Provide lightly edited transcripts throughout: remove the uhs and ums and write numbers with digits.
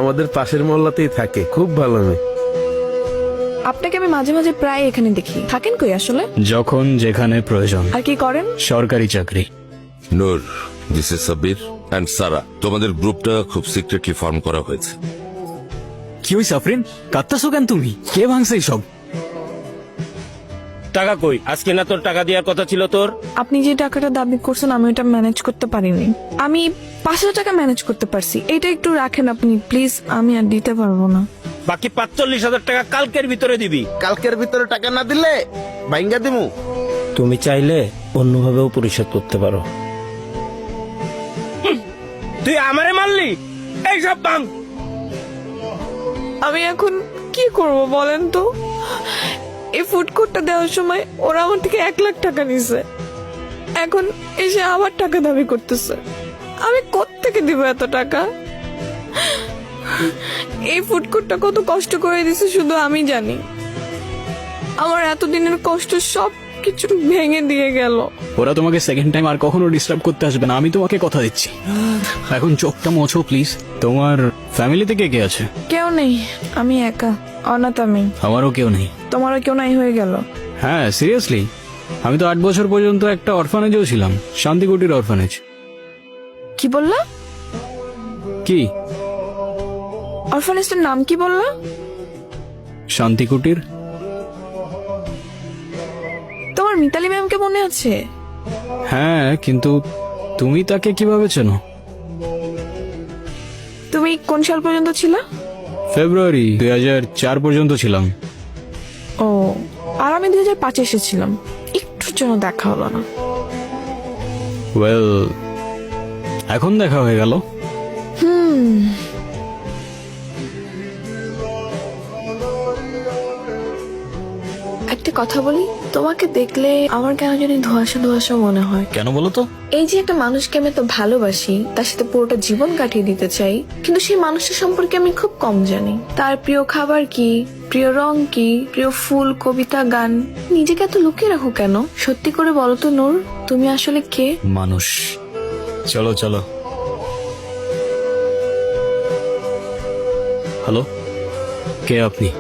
আমাদের পাশের মহল্লাতেই থাকে, খুব ভালো মেয়ে। আপনাকে আমি মাঝে মাঝে প্রায় এখানে দেখি। থাকেন কই আসলে? যখন যেখানে প্রয়োজন। আর কি করেন? সরকারি চাকরি। নূর, দিস ইজ সাবির এন্ড সারা। তোমাদের গ্রুপটা খুব সিক্রেটলি ফর্ম করা হয়েছে। কি হইছে আফরিন? কাঁদতাছো কেন তুমি? কে ভাঙছে সব? টাকা কই? আজকে না তোর টাকা দেওয়ার কথা ছিল তোর? আপনি যে টাকাটা দাবি করছেন আমি ওটা ম্যানেজ করতে পারিনি। আমি 5,000 টাকা ম্যানেজ করতে পারছি। এটা একটু রাখেন আপনি প্লিজ, আমি আর দিতে পারবো না। বাকি 45,000 টাকা কালকের ভিতরে দিবি। কালকের ভিতরে টাকা না দিলে বাইঙ্গা দিমু। তুমি চাইলে অন্যভাবেও পরিশোধ করতে পারো। তুই আমারে মারলি? এই সব ভাঙ। আমি এখন কি করব বলেন তো? এই ফুড কোর্টটা দেওয়ার সময় ওরা আমার থেকে 1 লাখ টাকা নিছে, এখন এসে আবার টাকা দাবি করতেছে। আমি কোত্থেকে দিব এত টাকা? এই ফুড কোর্টটা কত কষ্ট করে দিছে শুধু আমি জানি। আমার এতদিনের কষ্ট সব কিছু ভেঙে দিয়ে গেল। ওরা তোমাকে সেকেন্ড টাইম আর কখনো ডিস্টার্ব করতে আসবে না, আমি তোমাকে কথা দিচ্ছি। এখন চোখটা মোছো প্লিজ। তোমার ফ্যামিলিতে কে কে আছে? কেউ নেই, আমি একা, অনাথ আমি। আমারও কেউ নেই। তোমারও কেউ নাই হয়ে গেল? হ্যাঁ সিরিয়াসলি, আমি তো 8 বছর পর্যন্ত একটা অরফানেজেও ছিলাম, শান্তিকুটির অরফানেজ। কি বললা? কি? অরফানেজটার নাম কি বললা? শান্তিকুটির। তোমার মিতালি ম্যামকে মনে আছে? হ্যাঁ, কিন্তু তুমি তাকে কিভাবে চেনো? তুমি কোন সাল পর্যন্ত ছিলা? ফেব্রুয়ারি 2004 পর্যন্ত ছিলাম। ও, আর আমি 2005 এসেছিলাম। একটুর জন্য দেখা হলো না। ওয়েল, এখন দেখা হয়ে গেল। একটা কথা বলি, তোমাকে দেখলে আমার কেন জানি ধোঁয়াশা ধোঁয়াশা মনে হয়। কেন বলো তো? এই যে একটা মানুষকে আমি তো ভালোবাসি, তার সাথে পুরোটা জীবন কাটিয়ে দিতে চাই, কিন্তু সেই মানুষটা সম্পর্কে আমি খুব কম জানি। তার প্রিয় খাবার কি, প্রিয় রং কি, প্রিয় ফুল, কবিতা, গান। নিজেকে এত লুকিয়ে রাখো কেন? সত্যি করে বলো তো নূর, তুমি আসলে কে? মানুষ। চলো চলো। হ্যালো, কে আপনি?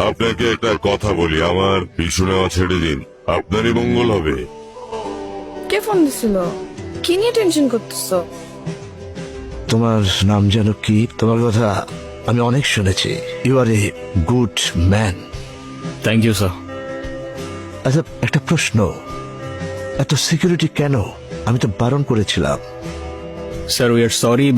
আপনাকে একটা কথা বলি, আমার পিছু নেওয়া ছেড়ে দিন, আপনারই মঙ্গল হবে। কে ফোন দিছিল? কি নিয়ে টেনশন করতেছো? তোমার নাম যেন কি? তোমার কথা আমি অনেক শুনেছি। You are a good man. Thank you sir. আচ্ছা, একটা প্রশ্ন, এত সিকিউরিটি কেন? আমি তো বারণ করেছিলাম। Sir we are sorry,